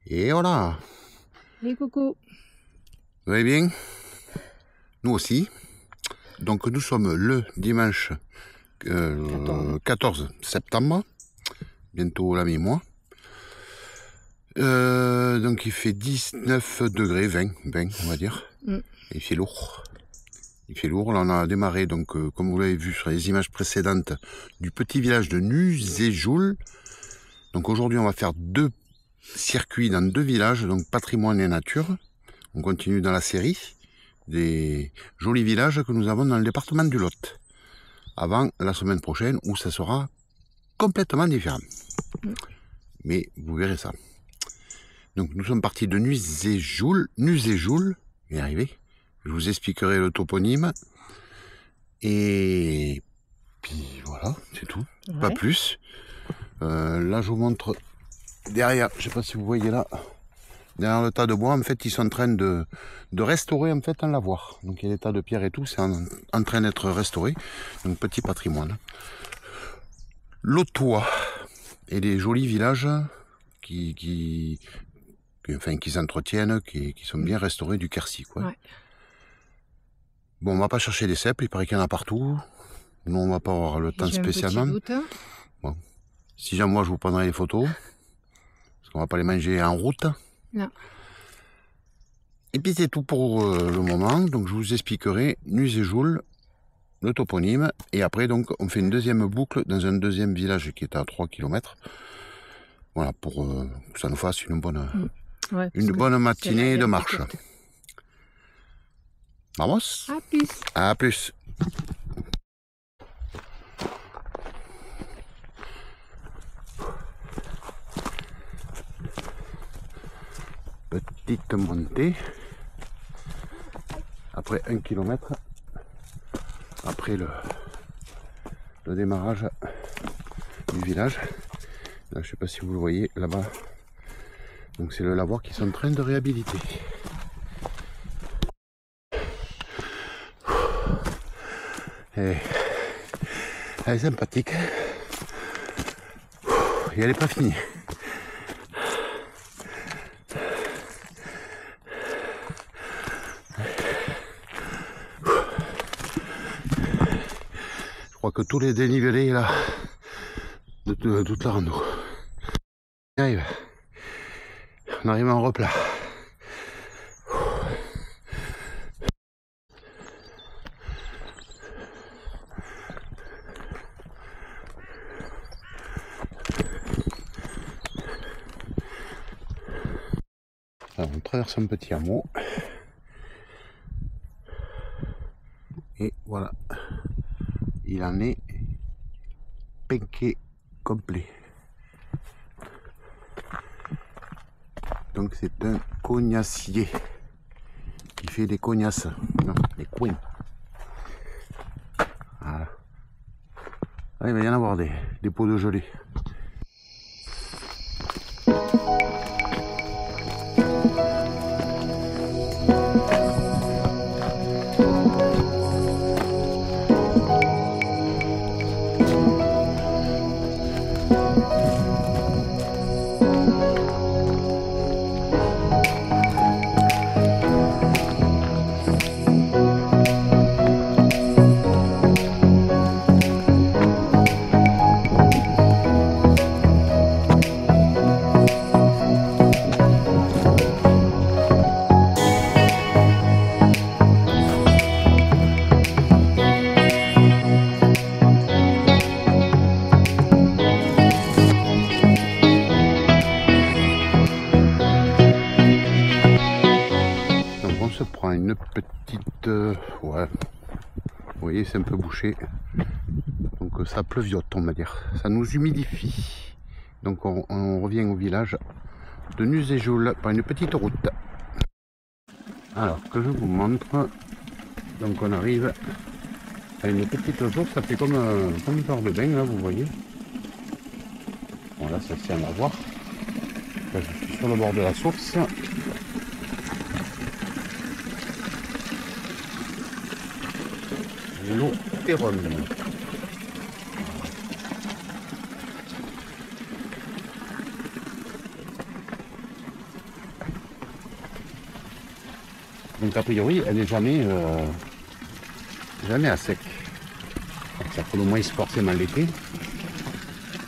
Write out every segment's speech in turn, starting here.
Et voilà. Et coucou. Vous allez bien? Nous aussi. Donc nous sommes le dimanche 14 septembre. Bientôt la mi-mois. Donc il fait 19 degrés, 20 on va dire. Il fait lourd. Il fait lourd. Là on a démarré, donc comme vous l'avez vu sur les images précédentes, du petit village de Nuzéjoul. Donc aujourd'hui on va faire 2 circuits dans 2 villages, donc patrimoine et nature. On continue dans la série des jolis villages que nous avons dans le département du Lot. Avant la semaine prochaine où ça sera complètement différent. Mais vous verrez ça. Donc nous sommes partis de Nuzéjoul, je vais y arriver. Je vous expliquerai le toponyme. Et puis voilà, c'est tout. Ouais. Pas plus. Là je vous montre derrière, je ne sais pas si vous voyez là, derrière le tas de bois, en fait ils sont en train de restaurer en fait un lavoir. Donc il y a des tas de pierres et tout, c'est en train d'être restauré. Donc petit patrimoine. L'Autois et les jolis villages qui s'entretiennent, qui sont bien restaurés du Quercy, quoi. Ouais. Bon, on va pas chercher des cèpes, il paraît qu'il y en a partout. Nous, on va pas avoir le temps spécialement. Bon. Si jamais moi, je vous prendrai les photos. Parce qu'on va pas les manger en route. Non. Et puis c'est tout pour le moment. Donc je vous expliquerai Nuzéjoul, le toponyme. Et après, donc, on fait une deuxième boucle dans un deuxième village qui est à 3 km. Voilà, pour que ça nous fasse une bonne, bonne matinée de marche. Vamos. À plus. À plus. Petite montée. Après 1 km. Après le démarrage du village. Là, je ne sais pas si vous le voyez là-bas. Donc c'est le lavoir qu'ils sont en train de réhabiliter. Et elle est sympathique. Et elle n'est pas finie. Je crois que tous les dénivelés là de toute la rando. On arrive. On arrive en replat. Alors, on traverse un petit hameau. Et voilà. Il en est penqué complet. Donc c'est un cognacier qui fait des cognasses, non, des coins. Voilà. Ah, il va y en avoir des pots de gelée. Se prend une petite ouais, vous voyez, c'est un peu bouché, donc ça pleuviote, on va dire, ça nous humidifie. Donc on revient au village de Nuzéjoul par une petite route. Alors que je vous montre, donc on arrive à une petite source, ça fait comme une genre de bain là, vous voyez. Bon là ça c'est un lavoir. Là je suis sur le bord de la source. L'eau est ronde. Donc a priori, elle n'est jamais, jamais à sec. Donc, ça fait le moins forcément l'été,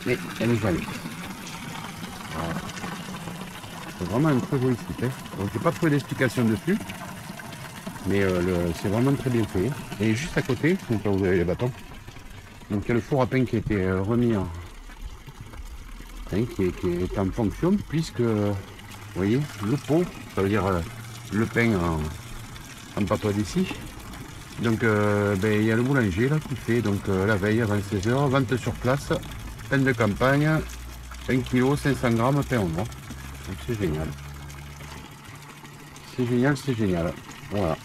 mais elle n'est jamais. Voilà. C'est vraiment un très joli site. Hein. Donc j'ai pas trouvé d'explication dessus, mais c'est vraiment très bien fait. Et juste à côté, donc là vous avez les bâtons, donc il y a le four à pain qui a été remis en, hein, qui est en fonction, puisque vous voyez le pot, ça veut dire le pain en patois d'ici. Donc il y a le boulanger là qui fait donc la veille avant 16h, vente sur place, pain de campagne, 1 kg, 500 grammes, pain au noix. Donc c'est génial. C'est génial, c'est génial. Voilà.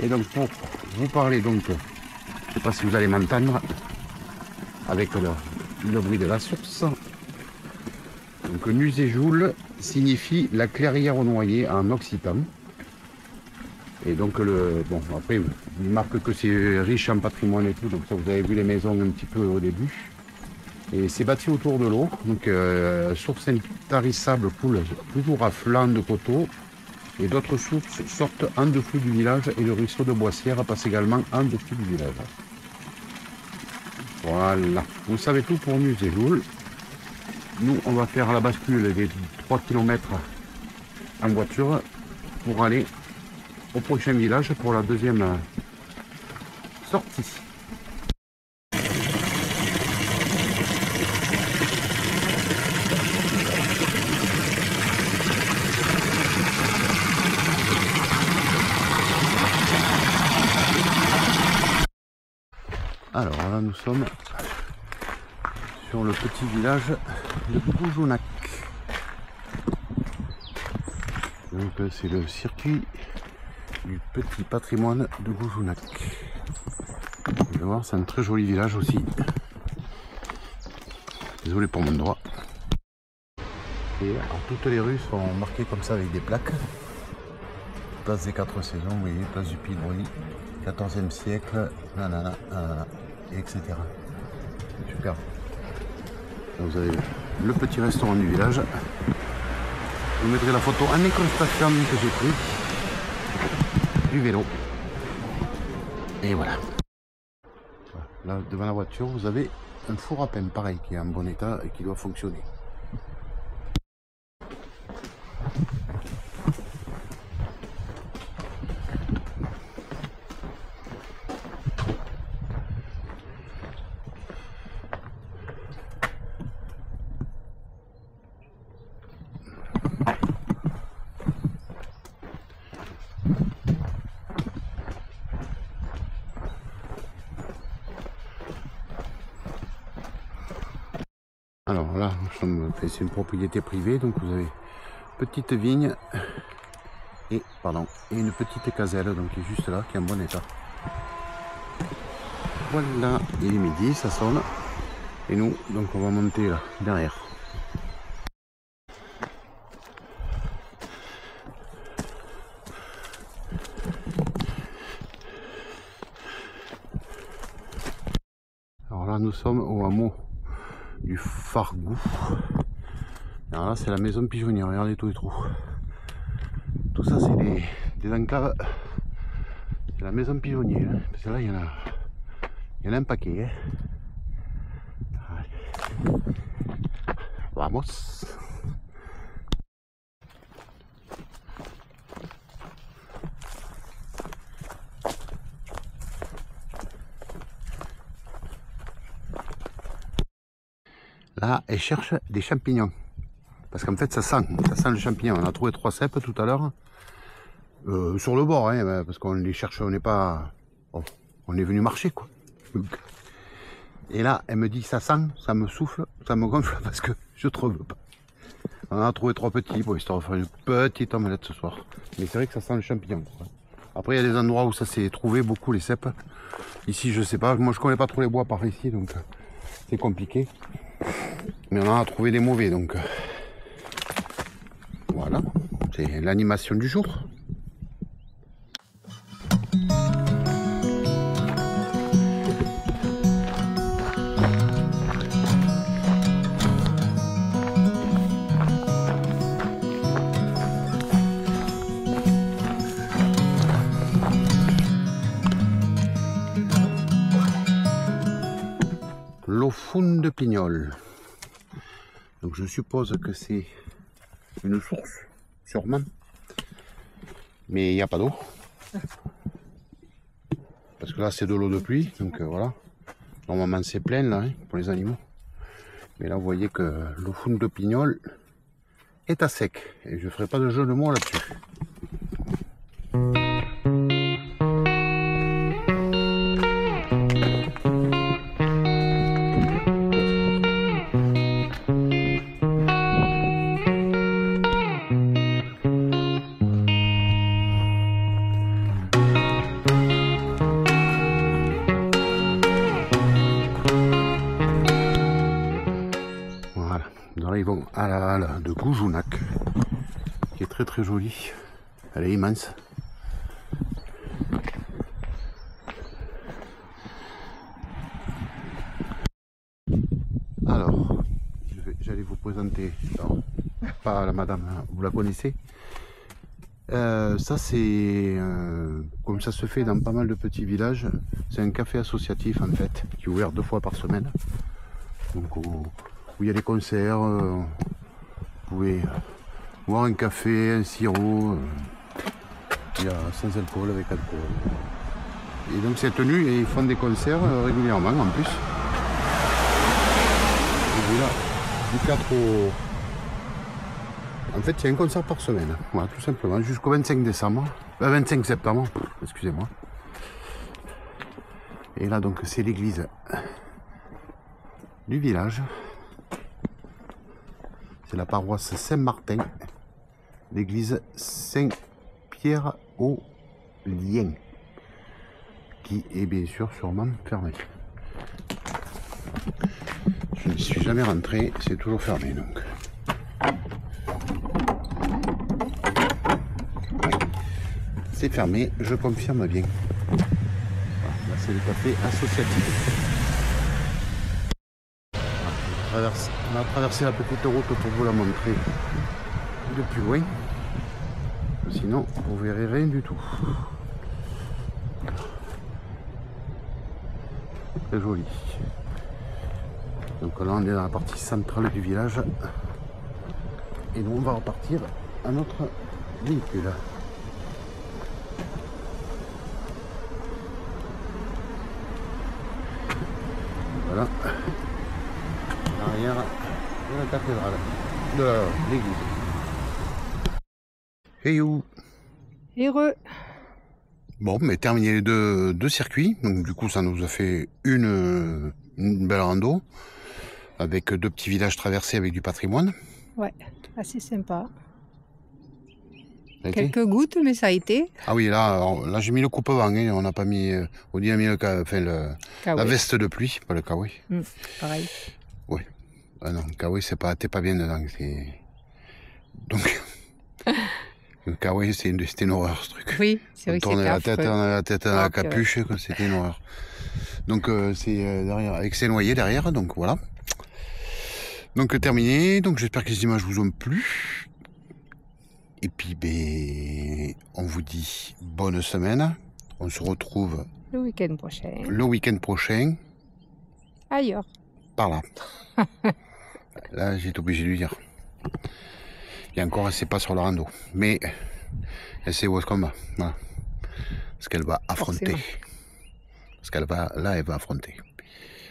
Et donc pour vous parler donc, je ne sais pas si vous allez m'entendre avec le bruit de la source. Donc Nuséjoul signifie la clairière au noyer en occitan. Et donc bon après il marque que c'est riche en patrimoine et tout, donc ça vous avez vu les maisons un petit peu au début. Et c'est bâti autour de l'eau, donc source intarissable coule toujours à flanc de coteaux. Et d'autres sources sortent en dessous du village et le ruisseau de Boissière passe également en dessous du village. Voilà, vous savez tout pour Nuséjoul. Nous, on va faire la bascule des 3 km en voiture pour aller au prochain village pour la deuxième sortie. Alors là, nous sommes sur le petit village de Goujonac. Donc c'est le circuit du petit patrimoine de Goujonac. Vous allez voir, c'est un très joli village aussi. Désolé pour mon droit. Et alors, toutes les rues sont marquées comme ça avec des plaques. Place des 4 saisons, vous voyez, place du Pilori, 14e siècle, nanana, nanana, etc. Super. Vous avez le petit restaurant du village. Je vous mettrai la photo en incrustation que j'ai pris du vélo. Et voilà. Là, devant la voiture, vous avez un four à pain pareil qui est en bon état et qui doit fonctionner. Alors là, c'est une propriété privée, donc vous avez petite vigne et une petite caselle, donc qui est juste là, qui est en bon état. Voilà, il est midi, ça sonne, et nous, donc on va monter là, derrière. Alors là, nous sommes au hameau du Fargou. Alors là, c'est la maison pigeonnière, regardez tous les trous. Tout ça, c'est des enclaves. C'est la maison pigeonnière, hein. Parce que là, il y en a un paquet. Hein. Allez. Vamos. Là, elle cherche des champignons. Parce qu'en fait, ça sent le champignon. On a trouvé 3 cèpes tout à l'heure. Sur le bord, hein, parce qu'on les cherche, on n'est pas... Bon, on est venu marcher, quoi. Et là, elle me dit, ça sent, ça me souffle, ça me gonfle, parce que je trouve pas. On a trouvé 3 petits, pour histoire de faire une petite omelette ce soir. Mais c'est vrai que ça sent le champignon, quoi. Après, il y a des endroits où ça s'est trouvé beaucoup, les cèpes. Ici, je sais pas. Moi, je connais pas trop les bois par ici, donc c'est compliqué. Mais on en a trouvé des mauvais, donc voilà, c'est l'animation du jour. fond de Pignol. Donc je suppose que c'est une source, sûrement. Mais il n'y a pas d'eau. Parce que là c'est de l'eau de pluie, donc voilà. Normalement c'est plein là, hein, pour les animaux. Mais là vous voyez que le fond de Pignol est à sec. Et je ne ferai pas de jeu de mots là-dessus. Voilà, nous arrivons à la halle de Goujounac, qui est très très jolie. Elle est immense. Alors, j'allais vous présenter, non, pas la madame, vous la connaissez. Ça c'est, comme ça se fait dans pas mal de petits villages, c'est un café associatif en fait, qui est ouvert 2 fois par semaine. Donc où il y a des concerts, vous pouvez boire un café, un sirop, il y a sans alcool, avec alcool. Et donc c'est tenu et ils font des concerts régulièrement en plus. Et voilà, du 4 au... En fait, il y a un concert par semaine, voilà, tout simplement, jusqu'au 25 décembre, 25 septembre, excusez-moi. Et là, donc, c'est l'église du village. C'est la paroisse Saint-Martin, l'église Saint-Pierre-aux-Liens, qui est bien sûr sûrement fermée. Je ne suis jamais rentré, c'est toujours fermé donc. C'est fermé, je confirme bien. Voilà, là c'est le café associatif. Voilà, on a traversé la petite route pour vous la montrer de plus loin. Sinon, vous verrez rien du tout. Très joli. Donc là on est dans la partie centrale du village. Et nous on va repartir à notre véhicule. Voilà, l'arrière de la cathédrale, de l'église. Hey you. Heureux. Bon, mais terminé les deux circuits, donc du coup ça nous a fait une belle rando, avec 2 petits villages traversés avec du patrimoine. Ouais, assez sympa. Quelques gouttes, mais ça a été. Ah oui, là j'ai mis le coupe-vent, hein, on n'a pas mis, on a mis la veste de pluie, pas le kawaii. Pareil. Oui, ah non, le kawaii t'es pas bien dedans, donc le kawaii c'était une horreur ce truc. Oui, c'est vrai que c'est on a la tête dans la capuche, c'était une horreur. Donc c'est derrière, avec ses noyers derrière, donc voilà. Donc terminé, donc j'espère que les images vous ont plu. Et puis, ben, on vous dit bonne semaine. On se retrouve le week-end prochain. Le week-end prochain. Ailleurs. Par là. Là, j'ai été obligé de lui dire. Et encore, elle ne sait pas sur le rando. Mais elle sait où est-ce qu'on va. Voilà. Ce qu'elle va affronter. Parce qu'elle va, là, elle va affronter.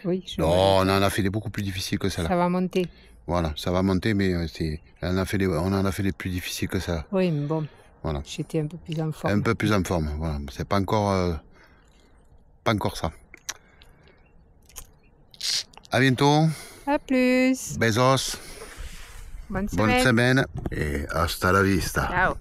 Oui, non, on en a fait des beaucoup plus difficiles que ça. Ça va monter. Voilà, ça va monter, mais on en a fait des plus difficiles que ça. Oui, mais bon, voilà. J'étais un peu plus en forme. Un peu plus en forme, voilà. C'est pas encore ça. À bientôt. À plus. Besos. Bonne semaine. Et hasta la vista. Ciao.